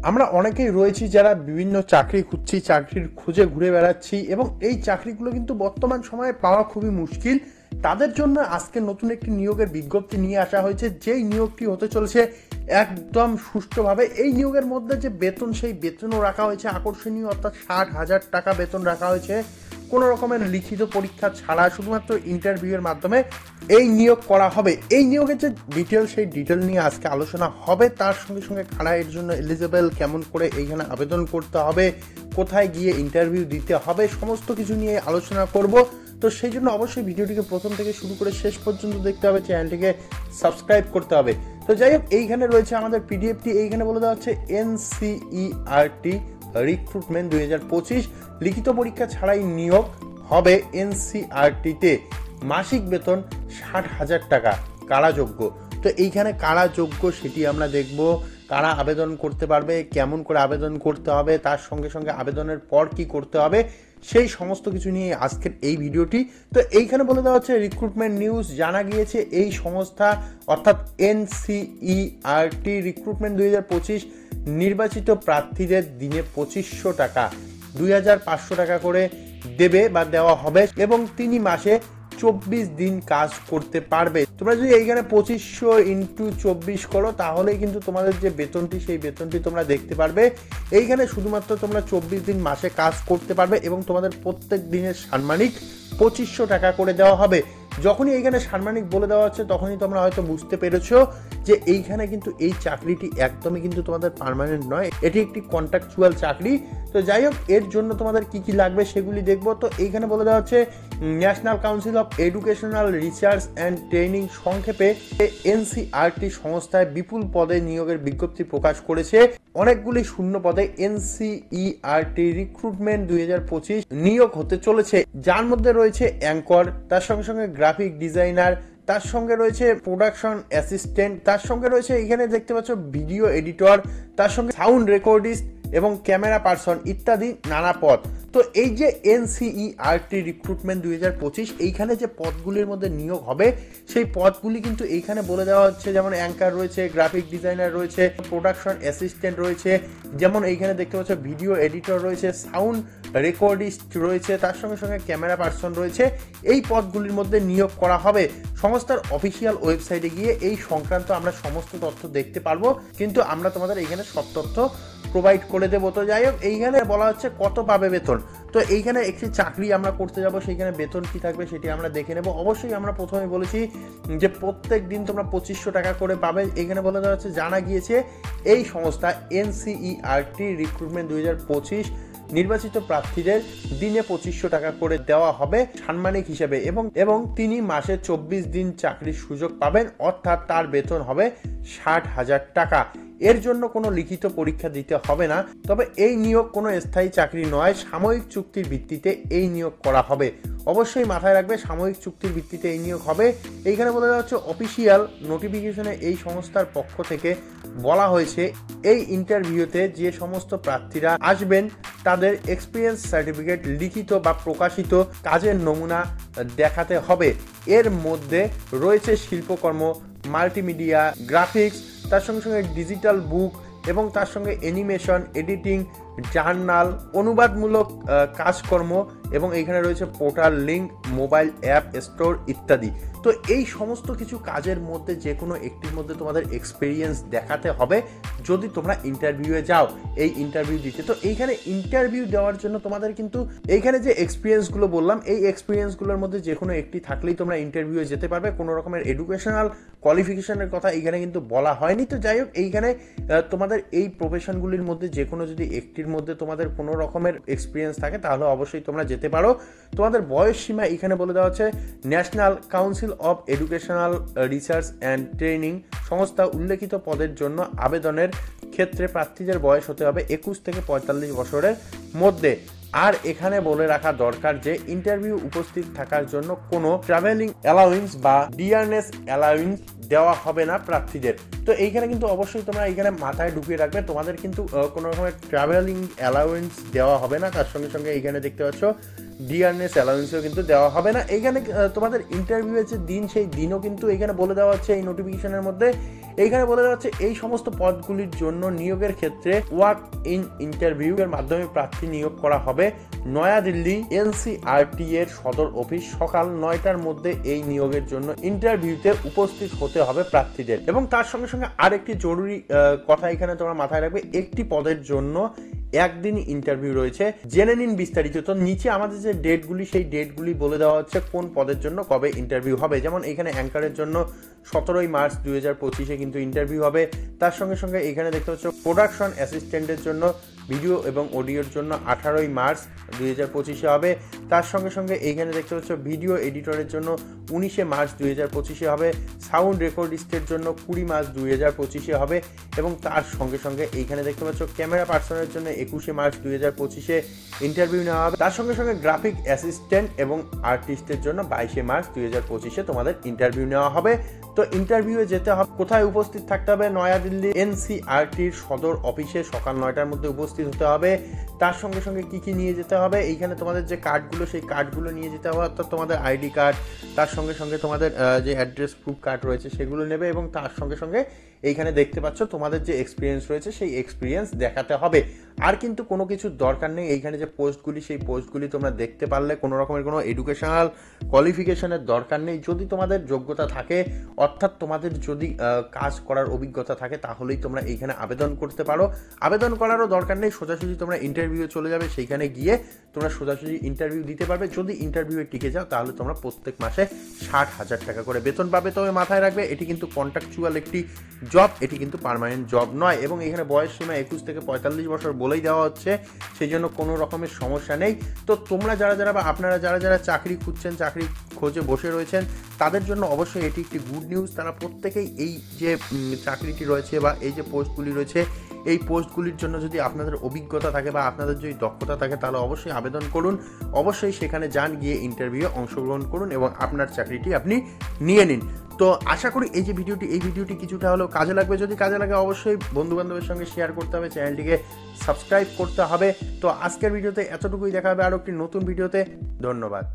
আমরা অনেকেই রয়েছি যারা বিভিন্ন চাকরি খুঁজছি, চাকরির খোঁজে ঘুরে বেড়াচ্ছি এবং এই চাকরিগুলো কিন্তু বর্তমান সময়ে পাওয়া খুবই মুশকিল। তাদের জন্য আজকে নতুন একটি নিয়োগের বিজ্ঞপ্তি নিয়ে আসা হয়েছে, যেই নিয়োগটি হতে চলেছে একদম সুষ্ঠুভাবে। এই নিয়োগের মধ্যে যে বেতন, সেই বেতনও রাখা হয়েছে আকর্ষণীয়, অর্থাৎ 60,000 টাকা বেতন রাখা হয়েছে। কোনো রকমের লিখিত পরীক্ষা ছাড়া শুধুমাত্র ইন্টারভিউয়ের মাধ্যমে এই নিয়োগ করা হবে। এই নিয়োগের যে ডিটেল, সেই ডিটেল নিয়ে আজকে আলোচনা হবে। তার সঙ্গে সঙ্গে কারা এর জন্য এলিজেবল, কেমন করে এইখানে আবেদন করতে হবে, কোথায় গিয়ে ইন্টারভিউ দিতে হবে, সমস্ত কিছু নিয়ে আলোচনা করব। তো সেই জন্য অবশ্যই ভিডিওটিকে প্রথম থেকে শুরু করে শেষ পর্যন্ত দেখতে হবে, চ্যানেলটিকে সাবস্ক্রাইব করতে হবে। তো যাই হোক, এইখানে রয়েছে আমাদের পিডিএফটি। এইখানে বলে দেওয়া হচ্ছে এনসিইআরটি রিক্রুটমেন্ট 2025 লিখিত পরীক্ষা ছাড়াই নিয়োগ হবে এনসিইআরটিতে। মাসিক বেতন 60,000 টাকা। কারা যোগ্য? তো এইখানে কারা যোগ্য সেটি আমরা দেখব। কারা আবেদন করতে পারবে, কেমন করে আবেদন করতে হবে, তার সঙ্গে সঙ্গে আবেদনের পর কি করতে হবে, সেই সমস্ত কিছু নিয়ে আজকের এই ভিডিওটি। তো এইখানে বলে দেওয়া হচ্ছে রিক্রুটমেন্ট নিউজ। জানা গিয়েছে এই সংস্থা অর্থাৎ এনসিইআরটি রিক্রুটমেন্ট 2025 নির্বাচিত প্রার্থীদের দিনে 2500 টাকা, 2500 টাকা করে দেবে বা দেওয়া হবে এবং তিনি মাসে 24 দিন কাজ করতে পারবে। তোমরা যদি এইখানে 2500 ইন্টু 24 করো, তাহলেই কিন্তু তোমাদের যে বেতনটি, সেই বেতনটি তোমরা দেখতে পারবে। এইখানে শুধুমাত্র তোমরা 24 দিন মাসে কাজ করতে পারবে এবং তোমাদের প্রত্যেক দিনের সাম্মানিক 2500 টাকা করে দেওয়া হবে। যখনই এইখানে সাম্মানিক বলে দেওয়া হচ্ছে, তখনই তোমরা হয়তো বুঝতে পেরেছো যে এইখানে কিন্তু এই চাকরিটি একদমই কিন্তু তোমাদের পার্মানেন্ট নয়, এটি একটি কন্ট্রাকচুয়াল চাকরি। তো যাই হোক, এর জন্য তোমাদের কি কি লাগবে সেগুলি দেখবো। তো এইখানে বলে দেওয়া হচ্ছে national council of educational research and training, সংক্ষেপে এনসিইআরটি সংস্থায় বিপুল পদে নিয়োগের বিজ্ঞপ্তি প্রকাশ করেছে। অনেকগুলি শূন্য পদে এনসিইআরটি রিক্রুটমেন্ট 2025 নিয়োগ হতে চলেছে, যার মধ্যে রয়েছে অ্যাঙ্কর, তার সঙ্গে সঙ্গে গ্রাফিক ডিজাইনার, তার সঙ্গে রয়েছে প্রোডাকশন অ্যাসিস্ট্যান্ট, তার সঙ্গে রয়েছে এখানে দেখতে পাচ্ছ ভিডিও এডিটর, তার সঙ্গে সাউন্ড রেকর্ডিস্ট এবং ক্যামেরা পার্সন ইত্যাদি নানা পদ। তো এই যে এনসিইআরটি রিক্রুটমেন্ট 2025, এইখানে যে পদগুলির মধ্যে নিয়োগ হবে, সেই পদগুলি কিন্তু এইখানে বলে দেওয়া হচ্ছে। যেমন অ্যাঙ্কার রয়েছে, গ্রাফিক ডিজাইনার রয়েছে, প্রোডাকশন অ্যাসিস্ট্যান্ট রয়েছে, যেমন এইখানে দেখতে পাচ্ছ ভিডিও এডিটর রয়েছে, সাউন্ড রেকর্ডিস্ট রয়েছে, তার সঙ্গে সঙ্গে ক্যামেরা পার্সন রয়েছে। এই পদগুলির মধ্যে নিয়োগ করা হবে। সংস্থার অফিসিয়াল ওয়েবসাইটে গিয়ে এই সংক্রান্ত আমরা সমস্ত তথ্য দেখতে পারবো, কিন্তু আমরা তোমাদের এইখানে সব তথ্য প্রোভাইড করে দেবো। তো যাই হোক, এইখানে বলা হচ্ছে কত পাবে বেতন। তো এইখানে একটি চাকরি আমরা করতে যাব, সেইখানে বেতন কি থাকবে সেটি আমরা দেখে নেব। অবশ্যই আমরা প্রথমে বলেছি যে প্রত্যেক দিন তোমরা 2500 টাকা করে পাবে। এখানে বলে দেওয়া হচ্ছে, জানা গিয়েছে এই সংস্থা এনসিইআরটি রিক্রুটমেন্ট 2025 নির্বাচিত প্রার্থীদের দিনে 2500 টাকা করে দেওয়া হবে সাম্মানিক হিসেবে এবং তিনি মাসে 24 দিন চাকরির সুযোগ পাবেন, অর্থাৎ তার বেতন হবে 60,000 টাকা। এর জন্য কোনো লিখিত পরীক্ষা দিতে হবে না। তবে এই নিয়োগ কোনো স্থায়ী চাকরি নয়, সাময়িক চুক্তির ভিত্তিতে এই নিয়োগ করা হবে। অবশ্যই মাথায় রাখবে, সাময়িক চুক্তির ভিত্তিতে এই নিয়োগ হবে। এইখানে বলা হচ্ছে অফিসিয়াল নোটিফিকেশনে এই সংস্থার পক্ষ থেকে বলা হয়েছে, এই ইন্টারভিউতে যে সমস্ত প্রার্থীরা আসবেন তাদের এক্সপিরিয়েন্স সার্টিফিকেট, লিখিত বা প্রকাশিত কাজের নমুনা দেখাতে হবে। এর মধ্যে রয়েছে শিল্পকর্ম, মাল্টিমিডিয়া, গ্রাফিক্স, তার সঙ্গে সঙ্গে ডিজিটাল বুক এবং তার সঙ্গে অ্যানিমেশন, এডিটিং, জার্নাল, অনুবাদমূলক কাজকর্ম এবং এইখানে রয়েছে portal link, mobile app store ইত্যাদি। তো এই সমস্ত কিছু কাজের মধ্যে যে কোনো একটির মধ্যে তোমাদের এক্সপিরিয়েন্স দেখাতে হবে যদি তোমরা ইন্টারভিউয়ে যাও এই ইন্টারভিউ দিতে। তো এইখানে ইন্টারভিউ দেওয়ার জন্য তোমাদের কিন্তু এইখানে যে এক্সপিরিয়েন্সগুলো বললাম, এই এক্সপিরিয়েন্সগুলোর মধ্যে যে কোনো একটি থাকলেই তোমরা ইন্টারভিউয়ে যেতে পারবে। কোনো রকমের এডুকেশনাল কোয়ালিফিকেশনের কথা এইখানে কিন্তু বলা হয়নি। তো যাই হোক, এইখানে তোমাদের এই প্রফেশনগুলির মধ্যে যে কোনো যদি একটির মধ্যে তোমাদের কোনো রকমের এক্সপিরিয়েন্স থাকে, তাহলে অবশ্যই তোমরা যেতে পারো। তোমাদের বয়স সীমা এখানে বলে দেওয়া হচ্ছে, national council of educational research and training সংস্থা উল্লেখিত পদের জন্য আবেদনের ক্ষেত্রে প্রার্থীদের বয়স হতে হবে 21 থেকে 45 বছরের মধ্যে। আর এখানে বলে রাখা দরকার যে ইন্টারভিউ উপস্থিত থাকার জন্য কোনো ট্রাভেলিং অ্যালাউন্স বা ডিয়ারনেস অ্যালাউন্স দেওয়া হবে না প্রার্থীদের। তো তো এইখানে কিন্তু অবশ্যই তোমরা এইখানে মাথায় ঢুকিয়ে রাখবে, তোমাদের কিন্তু কোনো রকমের ট্রাভেলিং অ্যালাউয়েন্স দেওয়া হবে না। তার সঙ্গে সঙ্গে এইখানে দেখতে পাচ্ছ ডিআরএস অ্যালাউয়েন্সও কিন্তু দেওয়া হবে না। এইখানে তোমাদের ইন্টারভিউয়ের যে দিন, সেই দিনও কিন্তু এইখানে বলে দেওয়া হচ্ছে এই নোটিফিকেশনের মধ্যে। এইখানে বলে দেওয়া হচ্ছে এই সমস্ত পদগুলির জন্য নিয়োগের ক্ষেত্রে ওয়াক ইন ইন্টারভিউ এর মাধ্যমে প্রার্থী নিয়োগ করা হবে। নয়াদিল্লি এনসিআরটি এর সদর অফিস সকাল 9টার মধ্যে এই নিয়োগের জন্য ইন্টারভিউতে উপস্থিত হতে হবে প্রার্থীদের। এবং তার সঙ্গে সঙ্গে আরেকটি জরুরি কথা এখানে তোমরা মাথায় রাখবে, একটি পদের জন্য একদিনই ইন্টারভিউ রয়েছে। জেনে নিন বিস্তারিত। তো নিচে আমাদের যে ডেটগুলি, সেই ডেটগুলি বলে দেওয়া হচ্ছে কোন পদের জন্য কবে ইন্টারভিউ হবে। যেমন এখানে অ্যাঙ্কারের জন্য 17ই মার্চ 2025 কিন্তু ইন্টারভিউ হবে। তার সঙ্গে সঙ্গে এখানে দেখতে পাচ্ছ প্রোডাকশন অ্যাসিস্ট্যান্টের জন্য ভিডিও এবং অডিওর জন্য 18ই মার্চ 2025 হবে। তার সঙ্গে সঙ্গে এইখানে দেখতে পাচ্ছ ভিডিও এডিটরের জন্য 19শে মার্চ 2025 হবে। সাউন্ড রেকর্ডিস্টের জন্য 20 মার্চ 2025 হবে। এবং তার সঙ্গে সঙ্গে এইখানে দেখতে পাচ্ছ ক্যামেরা পার্সনের জন্য 21শে মার্চ 2025 ইন্টারভিউ নেওয়া হবে। তার সঙ্গে সঙ্গে গ্রাফিক অ্যাসিস্ট্যান্ট এবং আর্টিস্টের জন্য 22শে মার্চ 2025 তোমাদের ইন্টারভিউ নেওয়া হবে। তো ইন্টারভিউয়ে যেতে হবে, কোথায় উপস্থিত থাকতে হবে? নয়াদিল্লি এনসিআরটির সদর অফিসে সকাল 9টার মধ্যে উপস্থিত হতে হবে। তার সঙ্গে সঙ্গে কি কি নিয়ে যেতে হবে? এইখানে তোমাদের যে কার্ডগুলো, সেই কার্ডগুলো নিয়ে যেতে হবে, অর্থাৎ তোমাদের আইডি কার্ড, তার সঙ্গে সঙ্গে তোমাদের যে অ্যাড্রেস প্রুফ কার্ড রয়েছে সেগুলো নেবে। এবং তার সঙ্গে সঙ্গে এইখানে দেখতে পাচ্ছ তোমাদের যে এক্সপিরিয়েন্স রয়েছে সেই এক্সপিরিয়েন্স দেখাতে হবে। আর কিন্তু কোনো কিছুর দরকার নেই। এইখানে যে পোস্টগুলি, সেই পোস্টগুলি তোমরা দেখতে পারলে কোনো রকমের কোনো এডুকেশনাল কোয়ালিফিকেশনের দরকার নেই। যদি তোমাদের যোগ্যতা থাকে, অর্থাৎ তোমাদের যদি কাজ করার অভিজ্ঞতা থাকে, তাহলেই তোমরা এইখানে আবেদন করতে পারো। আবেদন করারও দরকার নেই, সোজাসুজি তোমরা ইন্টারভিউ চলে যাবে, সেইখানে গিয়ে তোমরা সোজাসুজি ইন্টারভিউ দিতে পারবে। যদি ইন্টারভিউয়ে টিকে যাও তাহলে তোমরা প্রত্যেক মাসে 60,000 টাকা করে বেতন পাবে। তবে মাথায় রাখবে, এটি কিন্তু কন্ট্রাকচুয়াল একটি জব, এটি কিন্তু পার্মানেন্ট জব নয়। এবং এখানে বয়স সীমা 21 থেকে 45 বছর বলেই দেওয়া হচ্ছে, সেই জন্য কোনো রকমের সমস্যা নেই। তো তোমরা যারা বা আপনারা যারা চাকরি খুঁজছেন, চাকরি খোঁজে বসে রয়েছেন, তাদের জন্য অবশ্যই এটি একটি গুড নিউজ। তারা প্রত্যেকেই এই যে চাকরিটি রয়েছে বা এই যে পোস্টগুলি রয়েছে, এই পোস্টগুলির জন্য যদি আপনাদের অভিজ্ঞতা থাকে বা আপনাদের যদি দক্ষতা থাকে, তাহলে অবশ্যই আবেদন করুন। অবশ্যই সেখানে যান, গিয়ে ইন্টারভিউয়ে অংশগ্রহণ করুন এবং আপনার চাকরিটি আপনি নিয়ে নিন। তো আশা করি এই ভিডিওটি কিছুটা হলেও কাজে লাগবে। যদি কাজে লাগে অবশ্যই বন্ধুবান্ধবের সঙ্গে শেয়ার করতে হবে, চ্যানেলটিকে সাবস্ক্রাইব করতে হবে। তো আজকের ভিডিওতে এতটুকুই, দেখা হবে আরও একটি নতুন ভিডিওতে। ধন্যবাদ।